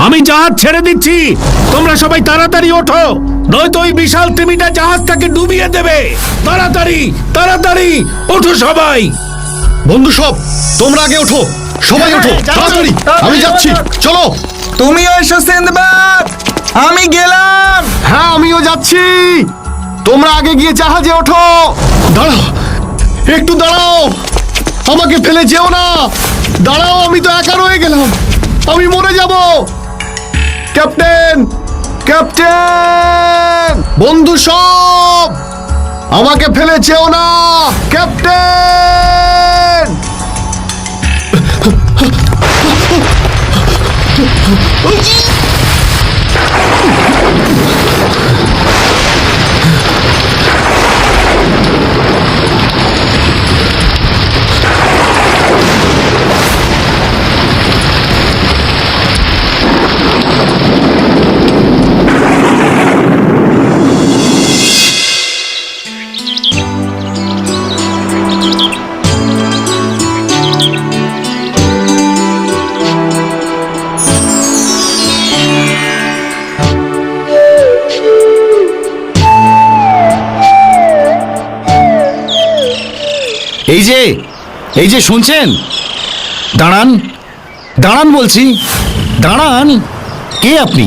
আমি জাহাজ ছেড়ে দিচ্ছি, তোমরা সবাই তাড়াতাড়ি ওঠো, নয়তো ওই বিশাল তিমিটা জাহাজটাকে ডুবিয়ে দেবে। তাড়াতাড়ি তাড়াতাড়ি ওঠো সবাই। বন্ধু সব, তোমরা আগে ওঠো, সবাই ওঠো তাড়াতাড়ি, আমি যাচ্ছি, চলো। তুমিও এসো সিন্দবাদ, আমি গেলাম। হ্যাঁ, আমিও যাচ্ছি, তোমরা আগে গিয়ে জাহাজে ওঠো। দাঁড়াও, একটু দাঁড়াও, আমাকে ফেলে যেও না। দাঁড়াও, আমি তো একা রয়ে গেলাম, আমি মরে যাব। ক্যাপ্টেন, ক্যাপ্টেন, বন্ধু সব, আমাকে ফেলে যেও না। ক্যাপ্টেন, এই যে শুনছেন, দাঁড়ান দাঁড়ান বলছি, দাঁড়ান। কে আপনি?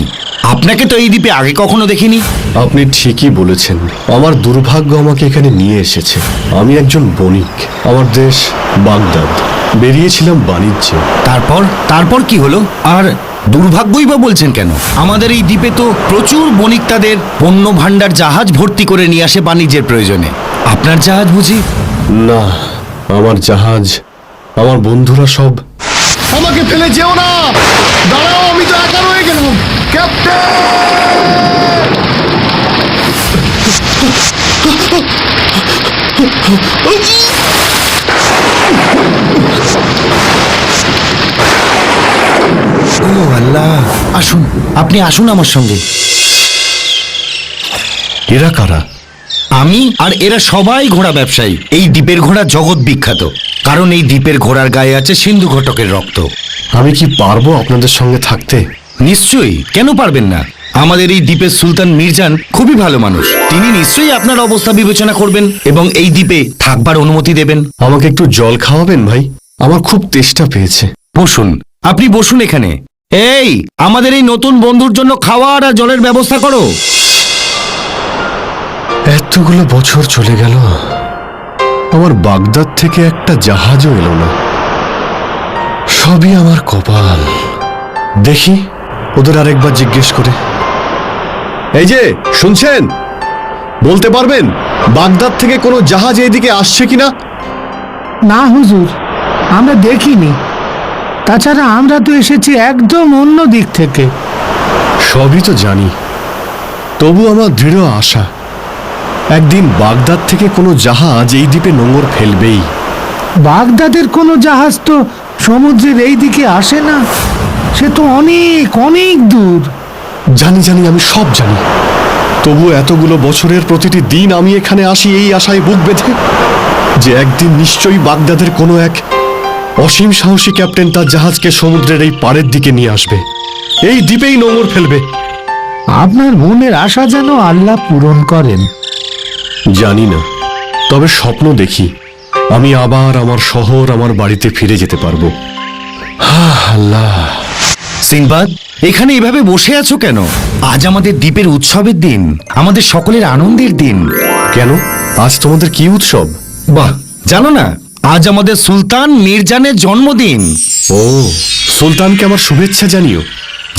আপনাকে তো এই দ্বীপে আগে কখনো দেখিনি। আপনি ঠিকই বলেছেন, আমার দুর্ভাগ্য আমাকে এখানে নিয়ে এসেছে। আমি একজন বণিক, আমার দেশ বাগদাদ, বেরিয়েছিলাম বাণিজ্যে। তারপর কি হলো? আর দুর্ভাগ্যই বা বলছেন কেন? আমাদের এই দ্বীপে তো প্রচুর বণিক তাদের পণ্য ভাণ্ডার জাহাজ ভর্তি করে নিয়ে আসে বাণিজ্যের প্রয়োজনে। আপনার জাহাজ বুঝি? না, আমার জাহাজ, আমার বন্ধুরা সব। আমাকে ফেলে যেও না, দাঁড়াও, আমি তো একা রয়ে গেলাম। ক্যাপ্টেন, ও আল্লাহ, আসুন, আপনি আসুন আমার সঙ্গে। এরা কারা? আমি আর এরা সবাই ঘোড়া ব্যবসায়ী। এই দ্বীপের ঘোড়া জগৎ বিখ্যাত, কারণ এই দ্বীপের ঘোড়ার গায়ে আছে সিন্ধু ঘটকের রক্ত। আমি কি পারবো আপনাদের সঙ্গে থাকতে? নিশ্চয়ই, কেন পারবেন না? আমাদের এই দ্বীপের সুলতান মির্জান খুবই ভালো মানুষ, তিনি নিশ্চয়ই আপনার অবস্থা বিবেচনা করবেন এবং এই দ্বীপে থাকবার অনুমতি দেবেন। আমাকে একটু জল খাওয়াবেন ভাই, আমার খুব তেষ্টা পেয়েছে। বসুন, আপনি বসুন এখানে। এই, আমাদের এই নতুন বন্ধুর জন্য খাওয়ার আর জলের ব্যবস্থা করো। এতগুলো বছর চলে গেল, আমার বাগদাদ থেকে একটা জাহাজও এলো না। সবই আমার কপাল। দেখি ওদের আরেকবার জিজ্ঞেস করে। এই যে শুনছেন, বলতে পারবেন বাগদাদ থেকে কোনো জাহাজ এইদিকে আসছে কিনা? না হুজুর, আমরা দেখিনি। তাছাড়া আমরা তো এসেছি একদম অন্য দিক থেকে। সবই তো জানি, তবু আমার দৃঢ় আশা একদিন বাগদাদ থেকে কোনো জাহাজ এই দ্বীপে নোঙর ফেলবেই। বাগদাদের কোনো জাহাজ তো সমুদ্রের এই দিকে আসে না, সে তো অনেক অনেক দূর। জানি জানি, আমি সব জানি, তবু এতগুলো বছরের প্রতিটি দিন আমি এখানে আসি এই আশায় বুক বেঁধে যে একদিন নিশ্চয়ই বাগদাদের কোনো এক অসীম সাহসী ক্যাপ্টেন তার জাহাজকে সমুদ্রের এই পাড়ের দিকে নিয়ে আসবে, এই দ্বীপেই নোঙর ফেলবে। আপনার মনের আশা যেন আল্লাহ পূরণ করেন। জানি না, তবে স্বপ্ন দেখি আমি আবার আমার শহর, আমার বাড়িতে ফিরে যেতে পারবো। আল্লাহ। সিংবাদ, এখানে এভাবে বসে আছো কেন? আজ আমাদের দ্বীপের উৎসবের দিন, আমাদের সকলের আনন্দের দিন। কেন, আজ তোমাদের কি উৎসব? বাহ, জানো না, আজ আমাদের সুলতান মির্জানের জন্মদিন। ও, সুলতানকে আমার শুভেচ্ছা জানিও।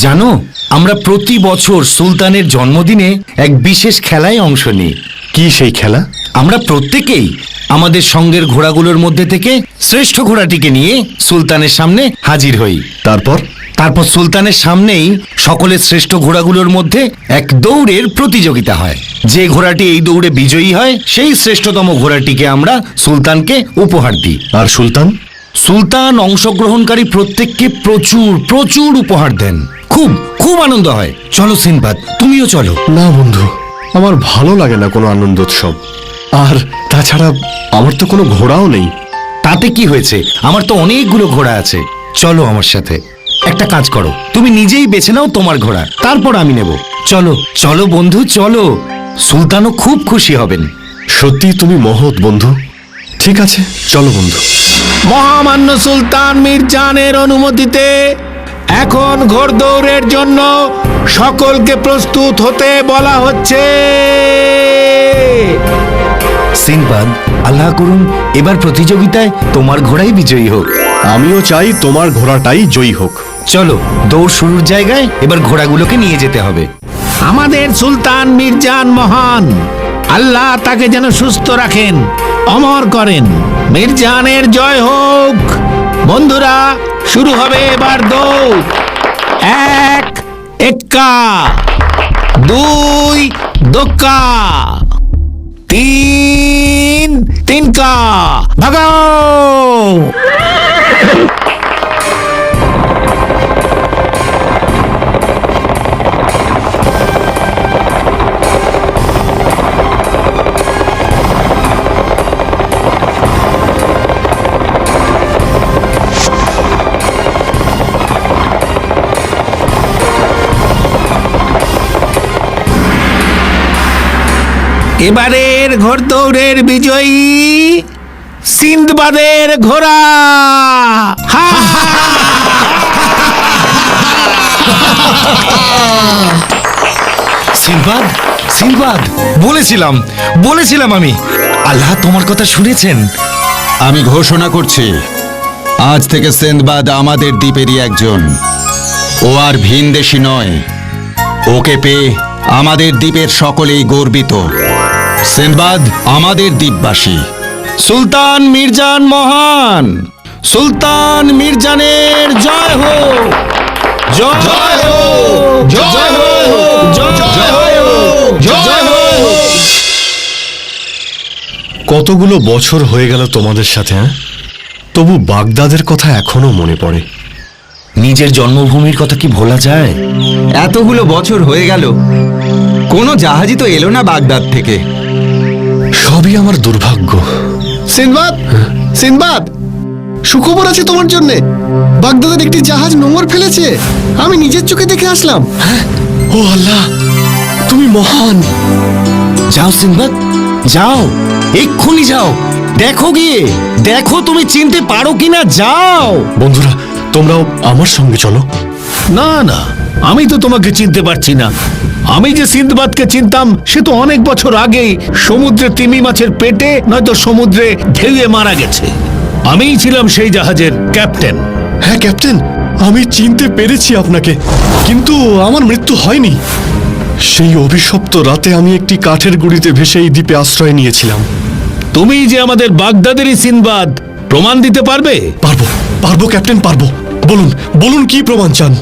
জানো, আমরা প্রতি বছর সুলতানের জন্মদিনে এক বিশেষ খেলায় অংশ নিই। কি সেই খেলা? আমরা প্রত্যেকেই আমাদের সঙ্গের ঘোড়াগুলোর মধ্যে থেকে শ্রেষ্ঠ ঘোড়াটিকে নিয়ে সুলতানের সামনে হাজির হই। তারপর সুলতানের সামনেই সকলের শ্রেষ্ঠ ঘোড়াগুলোর মধ্যে এক দৌড়ের প্রতিযোগিতা হয়। যে ঘোড়াটি এই দৌড়ে বিজয়ী হয় সেই শ্রেষ্ঠতম ঘোড়াটিকে আমরা সুলতানকে উপহার দিই। আর সুলতান অংশগ্রহণকারী প্রত্যেককে প্রচুর প্রচুর উপহার দেন। খুব খুব আনন্দ হয়। চলো সিনবাদ, তুমিও চলো। না বন্ধু, আমার ভালো লাগে না কোনো আনন্দোৎসব। আর তাছাড়া আমার তো কোনো ঘোড়াও নেই। তাতে কি হয়েছে, আমার তো অনেকগুলো ঘোড়া আছে। চলো আমার সাথে। একটা কাজ করো, তুমি নিজেই বেছে নাও তোমার ঘোড়া, তারপর আমি নেব। চলো চলো বন্ধু, চলো। সুলতানও খুব খুশি হবেন। সত্যি তুমি মহৎ বন্ধু। ঠিক আছে, চলো বন্ধু। মহামান্য সুলতান মির্জানের অনুমতিতে এখন ঘোড়দৌড়ের জন্য সকলকে প্রস্তুত হতে বলা হচ্ছে। সিনবাদ, আল্লাহ করুন এবার প্রতিযোগিতায় তোমার ঘোড়াই বিজয়ী হোক। আমিও চাই তোমার ঘোড়াটাই জয়ী হোক। চলো, দৌড় শুরুর জায়গায় এবার ঘোড়াগুলোকে নিয়ে যেতে হবে। আমাদের সুলতান মির্জান মহান, আল্লাহ তাকে যেন সুস্থ রাখেন, অমর করেন। মির্জানের জয় হোক। বন্ধুরা, শুরু হবে এবার দৌড়। 1 এক্কা, 2 দোক্কা, 3 তিনকা, ভাগাও। এবারের ঘোড়দৌড়ের বিজয়ী সিন্দবাদের ঘোড়া। হা! সিনবাদ, সিনবাদ, বলেছিলাম আমি। আল্লাহ তোমার কথা শুনেছেন। আমি ঘোষণা করছি, আজ থেকে সিন্দবাদ আমাদের দ্বীপেরই একজন। ও আর ভিনদেশী নয়। ওকে পেয়ে আমাদের দ্বীপের সকলেই গর্বিত। সিন্দবাদ আমাদের দ্বীপবাসী। সুলতান মির্জান মহান, সুলতান মির্জানের জয় হোক, জয় হোক, জয় হোক, জয় হোক, জয় হোক। কতগুলো বছর হয়ে গেল তোমাদের সাথে, হ্যাঁ? তবু বাগদাদের কথা এখনো মনে পড়ে। নিজের জন্মভূমির কথা কি ভোলা যায়? এতগুলো বছর হয়ে গেল, কোনো জাহাজই তো এলো না বাগদাদ থেকে। সবই আমার দুর্ভাগ্য। সিনবাদ, সিনবাদ, সুখবর আছে তোমার জন্য। বাগদাদের একটি জাহাজ নোঙর ফেলেছে। আমি নিজের চোখে দেখে আসলাম। ও আল্লাহ, তুমি মহান। যাও সিনবাদ, যাও, এক্ষুনি যাও। দেখো গিয়ে, দেখো তুমি চিনতে পারো কিনা। যাও। বন্ধুরা, তোমরাও আমার সঙ্গে চলো। না না, আমি তো তোমাকে চিনতে পারছি না। আমি যে সিন্দবাদকে চিনতাম সে তো অনেক বছর আগেই সমুদ্রে তিমি মাছের পেটে নয়তো সমুদ্রে ঢেউয়ে মারা গেছে। আমিই ছিলাম সেই জাহাজের ক্যাপ্টেন। হ্যাঁ ক্যাপ্টেন, আমি চিনতে পেরেছি আপনাকে, কিন্তু আমার মৃত্যু হয়নি। সেই অভিশপ্ত রাতে আমি একটি কাঠের গুঁড়িতে ভেসে এই দ্বীপে আশ্রয় নিয়েছিলাম। তুমি যে আমাদের বাগদাদেরই সিন্দবাদ, প্রমাণ দিতে পারবে? পারবো, পারবো ক্যাপ্টেন, পারবো। বলুন, বলুন কি প্রমাণ চান?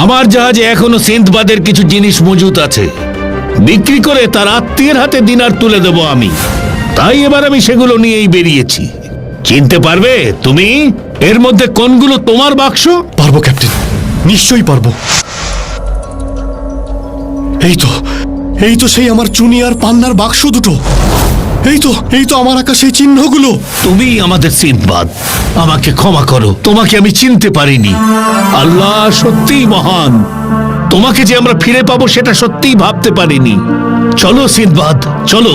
আমার জাহাজে এখনো সিন্দবাদের কিছু জিনিস মজুত আছে। বিক্রি করে তার আত্মীয়ের হাতে দিনার তুলে দেব আমি। তাই এবার আমি সেগুলো নিয়েই বেরিয়েছি। চিনতে পারবে তুমি এর মধ্যে কোনগুলো তোমার বাক্স? পারবো ক্যাপ্টেন, নিশ্চয়ই পারবো। এই তো সেই আমার চুনি আর পান্নার বাক্স দুটো। এই তো আমার আঁকা সেই চিহ্নগুলো। তুমি আমাদের সিন্দবাদ, আমাকে ক্ষমা করো, তোমাকে আমি চিনতে পারিনি। আল্লাহ সত্যিই মহান। তোমাকে যে আমরা ফিরে পাবো সেটা সত্যিই ভাবতে পারিনি। চলো সিন্দবাদ, চলো।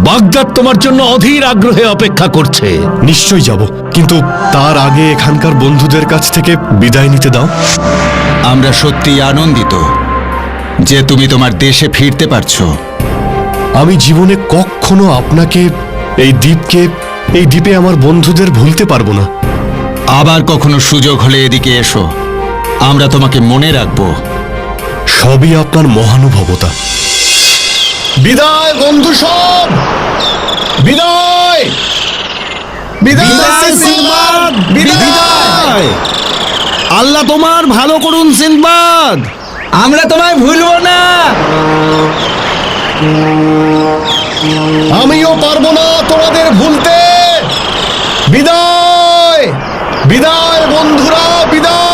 বাগদাদ তোমার জন্য অধীর আগ্রহে অপেক্ষা করছে। নিশ্চয়ই যাব, কিন্তু তার আগে এখানকার বন্ধুদের কাছ থেকে বিদায় নিতে দাও। আমরা সত্যিই আনন্দিত যে তুমি তোমার দেশে ফিরতে পারছো। আমি জীবনে কখনো আপনাকে, এই দ্বীপে আমার বন্ধুদের ভুলতে পারবো না। আবার কখনো সুযোগ হলে এদিকে এসো, আমরা তোমাকে মনে রাখবো। সবই আপনার মহানুভবতা। বিদায় বন্ধু সব, বিদায়। বিদায় সিন্দবাদ, বিদায়। আল্লাহ তোমার ভালো করুন সিনবাদ। আমরা তোমায় ভুলবো না। আমিও পারবো না তোমাদের ভুলতে। বিদায়, বিদায় বন্ধুরা, বিদায়।